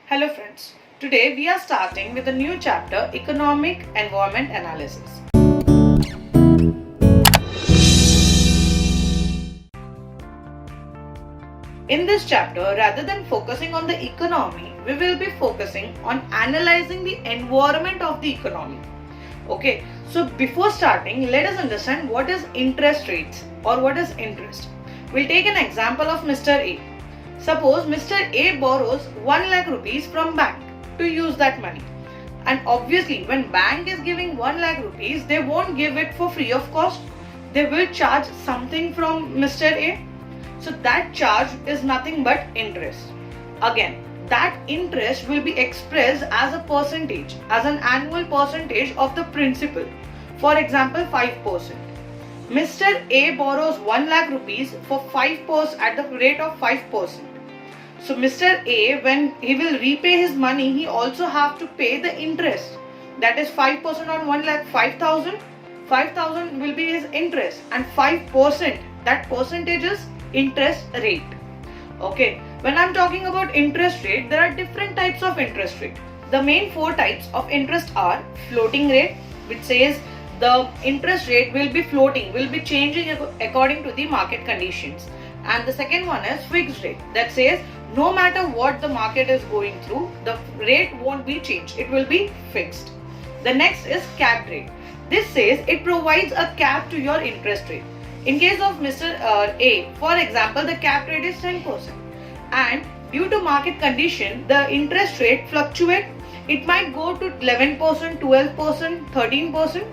Hello friends, today we are starting with a new chapter, Economic Environment Analysis. In this chapter, rather than focusing on the economy, we will be focusing on analyzing the environment of the economy. Okay, so before starting, let us understand what is interest rates or what is interest. We'll take an example of Mr. A. Suppose Mr. A borrows 1 lakh rupees from bank to use that money. And obviously, when bank is giving 1 lakh rupees, they won't give it for free of cost. They will charge something from Mr. A. So that charge is nothing but interest. Again, that interest will be expressed as a percentage, as an annual percentage of the principal. For example, 5%. Mr. A borrows 1 lakh rupees for 5% at the rate of 5%. So Mr. A, when he will repay his money, he also have to pay the interest. That is 5% on 1 lakh, 5,000. 5,000 will be his interest, and 5%, that percentage is interest rate. Okay, when I'm talking about interest rate, there are different types of interest rate. The main 4 types of interest are floating rate, which says the interest rate will be floating, will be changing according to the market conditions. And the second one is fixed rate, that says no matter what the market is going through, the rate won't be changed, it will be fixed. The next is cap rate. This says it provides a cap to your interest rate. In case of Mr. A, for example, the cap rate is 10%, and due to market condition, the interest rate fluctuate. It might go to 11%, 12%, 13%.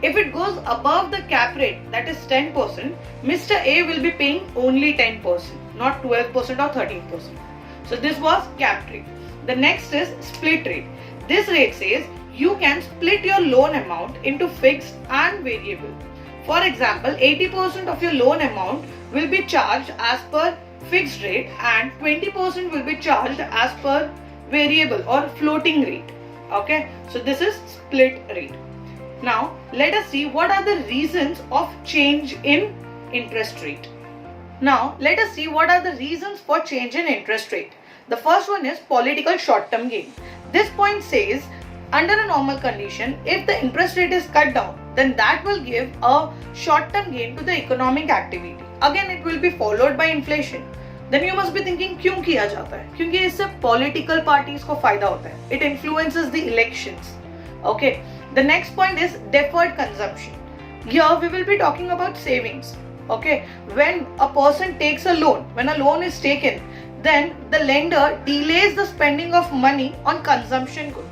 If it goes above the cap rate, that is 10%, Mr. A will be paying only 10%, not 12% or 13%. So this was cap rate. The next is split rate. This rate says you can split your loan amount into fixed and variable. For example, 80% of your loan amount will be charged as per fixed rate and 20% will be charged as per variable or floating rate. Okay, so this is split rate. Now, let us see what are the reasons of change in interest rate. Now, let us see what are the reasons for change in interest rate. The first one is political short-term gain. This point says, under a normal condition, if the interest rate is cut down, then that will give a short-term gain to the economic activity. Again, it will be followed by inflation. Then you must be thinking, क्यों किया जाता है? क्योंकि इससे political parties को फायदा होता है. It influences the elections. Okay. The next point is deferred consumption. Here we will be talking about savings. Okay. When a person takes a loan, when a loan is taken, then the lender delays the spending of money on consumption goods.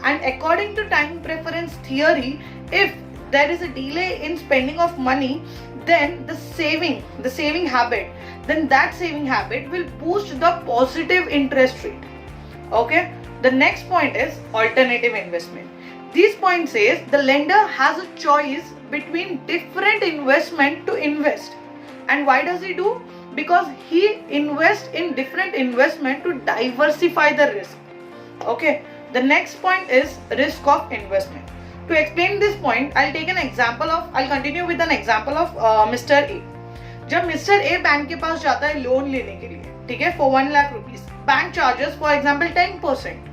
And according to time preference theory, if there is a delay in spending of money, then the saving habit, then that saving habit will boost the positive interest rate. Okay. The next point is alternative investment. This point says the lender has a choice between different investment to invest. And why does he do? Because he invests in different investment to diversify the risk. Okay. The next point is risk of investment. To explain this point, I'll continue with an example of Mr. A. जब Mr. A bank के पास जाता है loan लेने के लिए, ठीक है, for 1 lakh rupees, bank charges for example 10%.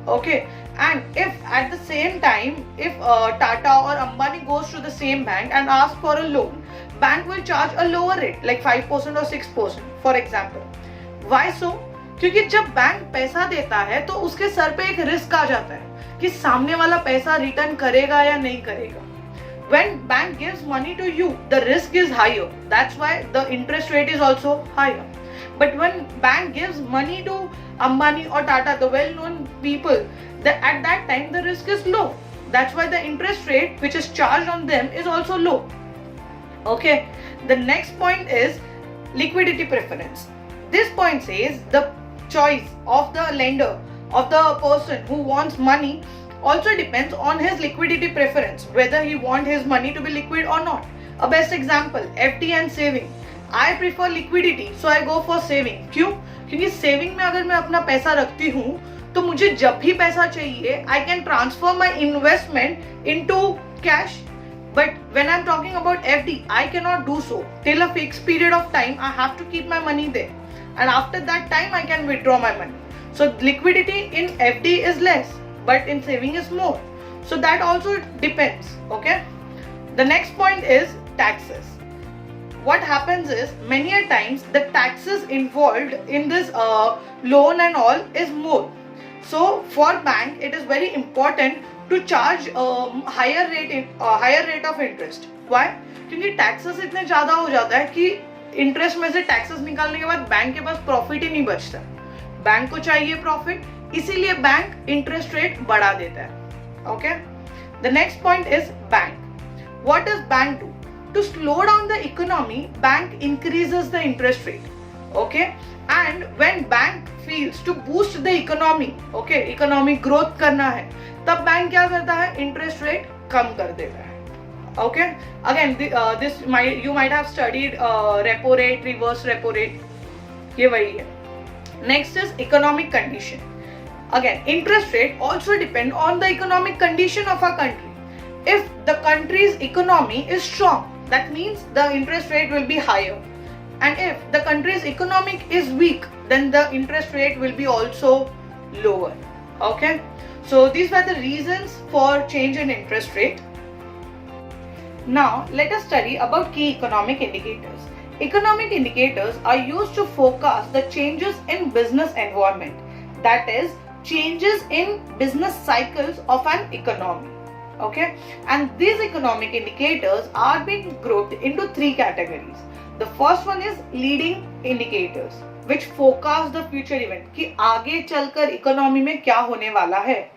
Okay, and if at the same time, if Tata or Ambani goes to the same bank and asks for a loan, bank will charge a lower rate like 5% or 6%, for example. Why so? क्योंकि जब bank पैसा देता है तो उसके sir पे एक risk आ जाता है कि सामने वाला पैसा रिटर्न करेगा या नहीं करेगा. When bank gives money to you, the risk is higher. That's why the interest rate is also higher. But when bank gives money to Ambani or Tata, the well-known people, at that time the risk is low. That's why the interest rate which is charged on them is also low. Okay. The next point is liquidity preference. This point says the choice of the lender, of the person who wants money, also depends on his liquidity preference, whether he wants his money to be liquid or not. A best example, FD and saving. I prefer liquidity, so I go for saving. क्यों? क्योंकि saving में अगर मैं अपना पैसा रखती हूँ, तो मुझे जब भी पैसा चाहिए, I can transfer my investment into cash. But when I'm talking about FD, I cannot do so. Till a fixed period of time, I have to keep my money there. And after that time, I can withdraw my money. So liquidity in FD is less, but in saving is more. So that also depends. Okay. The next point is taxes. What happens is many a times the taxes involved in this loan and all is more. So for bank it is very important to charge higher rate of interest. Why? क्योंकि taxes इतने ज़्यादा हो जाता है कि interest में से taxes निकालने के बाद बैंक के पास profit ही नहीं बचता. बैंक को चाहिए profit, इसीलिए बैंक interest rate बढ़ा देता है. Okay? The next point is bank. What does bank do? To slow down the economy, bank increases the interest rate. Okay? And when bank feels to boost the economy, okay, economic growth करना है, तब bank क्या करता है? Interest rate कम कर देता है. Okay? Again, you might have studied repo rate, reverse repo rate. ये वही है. Next is economic condition. Again, interest rate also depend on the economic condition of our country. If the country's economy is strong, that means the interest rate will be higher. And if the country's economic is weak, then the interest rate will be also lower. Okay? So these were the reasons for change in interest rate. Now let us study about key economic indicators. Economic indicators are used to forecast the changes in business environment, that is, changes in business cycles of an economy. Okay, and these economic indicators are being grouped into three categories. The first one is leading indicators, which forecast the future event कि आगे चलकर economy में क्या होने वाला है.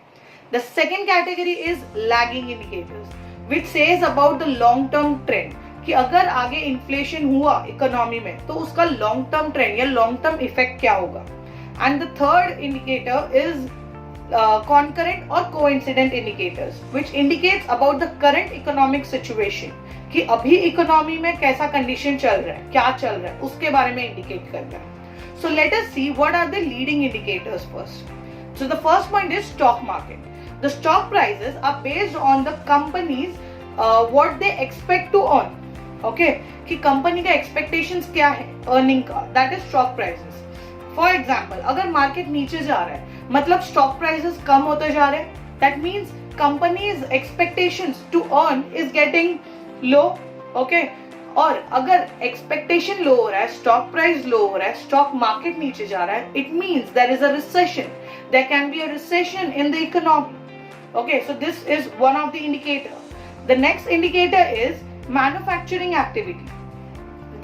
The second category is lagging indicators, which says about the long term trend कि अगर आगे इन्फ्लेशन हुआ इकोनॉमी में तो उसका लॉन्ग टर्म ट्रेंड या लॉन्ग टर्म इफेक्ट क्या होगा. And the third indicator is concurrent or coincident indicators, which indicates about the current economic situation कि अभी इकोनॉमी में कैसा कंडीशन चल रहा है, क्या चल रहा है, उसके बारे में इंडिकेट करता है. So let us see what are the leading indicators first. So the first point is stock market. The stock prices are based on the companies what they expect to earn. Okay, कि company का expectations क्या है earning का, that is stock prices. For example, अगर market नीचे जा रहा है मतलब स्टॉक प्राइसेस कम होते जा रहे हैं, that means companies expectations to earn is getting low. Okay, और अगर एक्सपेक्टेशन लो हो रहा है, स्टॉक प्राइस लो हो रहा है, स्टॉक मार्केट नीचे जा रहा है, it means there is a recession, there can be a recession in the economy. Okay, so this is one of the indicator. The next indicator is manufacturing activity.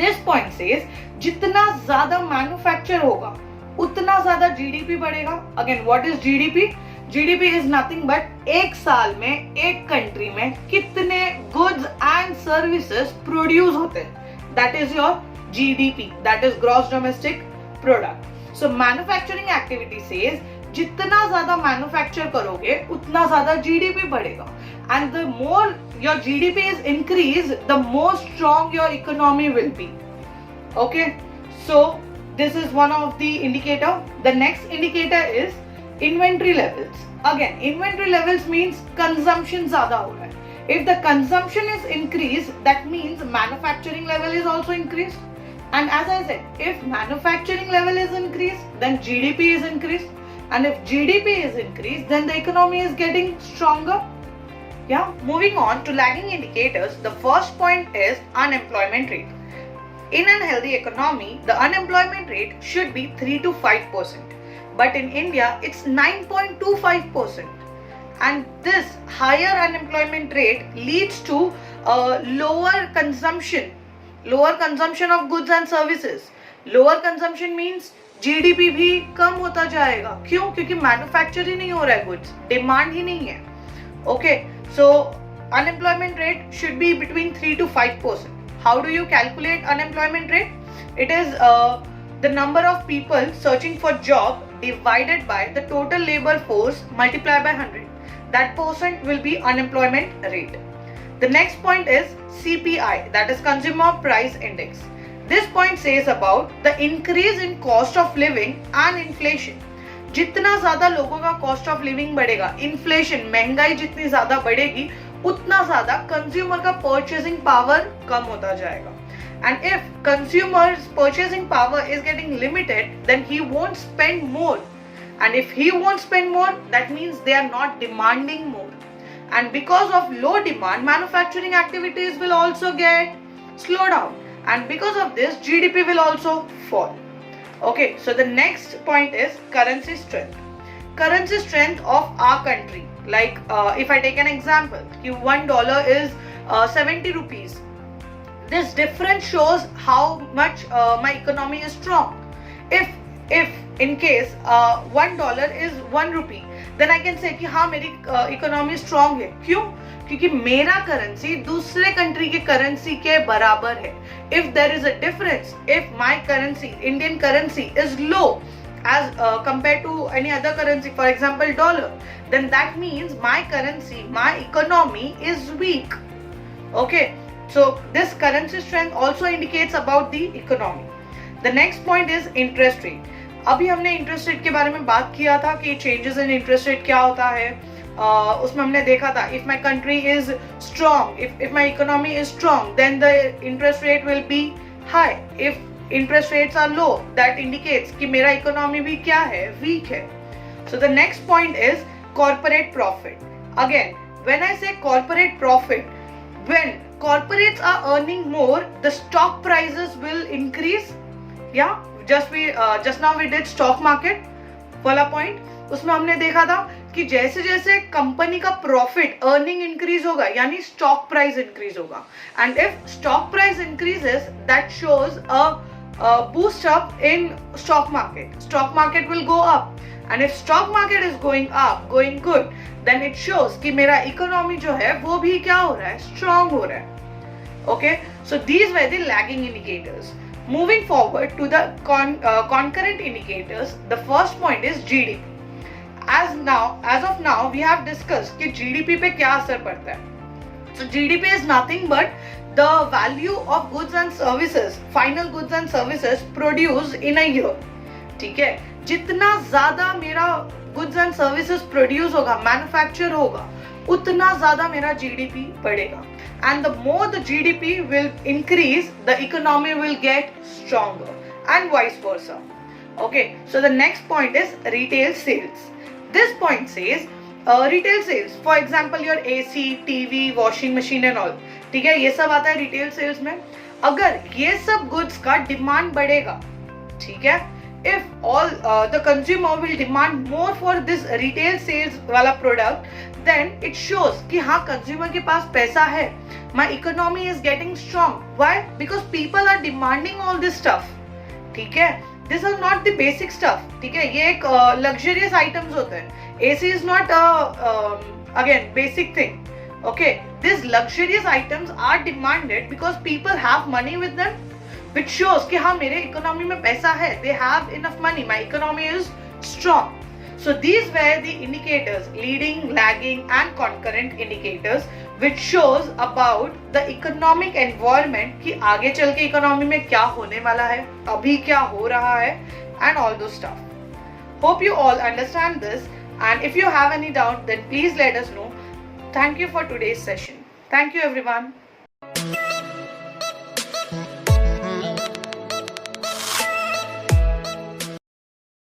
This point says जितना ज्यादा manufacture होगा उतना ज्यादा GDP बढ़ेगा. Again what is GDP? GDP is nothing but एक साल में एक कंट्री में कितने गुड्स एंड सर्विसेज प्रोड्यूस होते हैं, that is your GDP, that is gross domestic product. So manufacturing activity says जितना ज्यादा मैन्युफैक्चर करोगे उतना ज्यादा जीडीपी बढ़ेगा. And the more your GDP is increase, the more strong your economy will be. Okay, so this is one of the indicator. The next indicator is inventory levels. Again, inventory levels means consumption ज़्यादा हो रहा है. If the consumption is increased, that means manufacturing level is also increased. And as I said, if manufacturing level is increased, then GDP is increased. And if GDP is increased, then the economy is getting stronger. Yeah. Moving on to lagging indicators, the first point is unemployment rate. In a healthy economy, the unemployment rate should be 3 to 5%. But in India, it's 9.25%. And this higher unemployment rate leads to lower consumption of goods and services. Lower consumption means GDP भी कम होता जाएगा. क्यों? क्योंकि manufacture ही नहीं हो रहा है goods, demand ही नहीं है. Okay, so unemployment rate should be between 3 to 5%. How do you calculate unemployment rate? It is the number of people searching for job divided by the total labor force multiplied by 100. That percent will be unemployment rate. The next point is CPI, that is Consumer Price Index. This point says about the increase in cost of living and inflation. जितना ज्यादा लोगों का cost of living बढ़ेगा, inflation महंगाई जितनी ज्यादा बढ़ेगी, उतना ज्यादा कंज्यूमर का परचेसिंग पावर कम होता जाएगा. And if consumers purchasing power is getting limited, then he won't spend more. and if he won't spend more, that means they are not demanding more, and because of low demand, manufacturing activities will also get slowed down, and because of this GDP will also fall. Okay, so the next point is currency strength. Currency strength of our country, like if I take an example, $1 is 70 rupees. This difference shows how much my economy is strong. If in case $1 is 1 rupee, then I can say कि हाँ मेरी economy strong है. क्यों? क्योंकि मेरा currency दूसरे country के currency के बराबर है. If there is a difference, if my currency, Indian currency, is low as compared to any other currency, for example dollar, then that means my currency, my economy is weak. Okay, so this currency strength also indicates about the economy. The next point is interest rate. अभी हमने interest rate के बारे में बात किया था कि changes in interest rate क्या होता है. उसमें हमने देखा था if my country is strong, if my economy is strong, then the interest rate will be high. If interest rates are low, that indicates कि मेरा इकोनॉमी भी क्या है, वीक है. So the next point is corporate profit. Again when I say corporate profit, when corporates are earning more, the stock prices will increase. Yeah, just now we did stock market वाला point. उसमें हमने देखा था कि जैसे जैसे company का profit, earning increase होगा, यानी स्टॉक प्राइस इंक्रीज होगा. And if stock price increases, that shows a boost up in stock market. Stock market will go up, and if stock market is going up, going good, then it shows कि मेरा economy जो है वो भी क्या हो रहा है, स्ट्रांग हो रहा है. Okay, so these were the lagging indicators. Moving forward to the concurrent indicators, the first point is GDP. As of now, we have discussed कि GDP पे क्या असर पड़ता है. So GDP is nothing but the value of goods and services, final goods and services produced in a year. ठीक है, जितना ज्यादा मेरा goods and services produce होगा, manufacture होगा, उतना ज्यादा मेरा GDP बढ़ेगा. And the more the GDP will increase, the economy will get stronger, and vice versa. Okay, so the next point is retail sales. This point says retail sales, for example your AC, TV, washing machine and all. ठीक है, ये सब आता है retail sales में. अगर ये सब goods का demand बढ़ेगा, ठीक है, if all the consumer will demand more for this retail sales वाला product, then it shows कि हाँ consumer के पास पैसा है, my economy is getting strong. Why? Because people are demanding all this stuff. ठीक है, this is not the basic stuff. ठीक है, ये एक luxurious items होते हैं. AC is not again basic thing. Okay, these luxurious items are demanded because people have money with them, which shows कि हाँ मेरे economy में पैसा है, they have enough money, my economy is strong. So these were the indicators, leading, lagging and concurrent indicators, which shows about the economic environment कि आगे चल के इकोनॉमी में क्या होने वाला है, अभी क्या हो रहा है, and all those stuff. Hope you all understand this, and if you have any doubt, then please let us know. Thank you for today's session. Thank you everyone.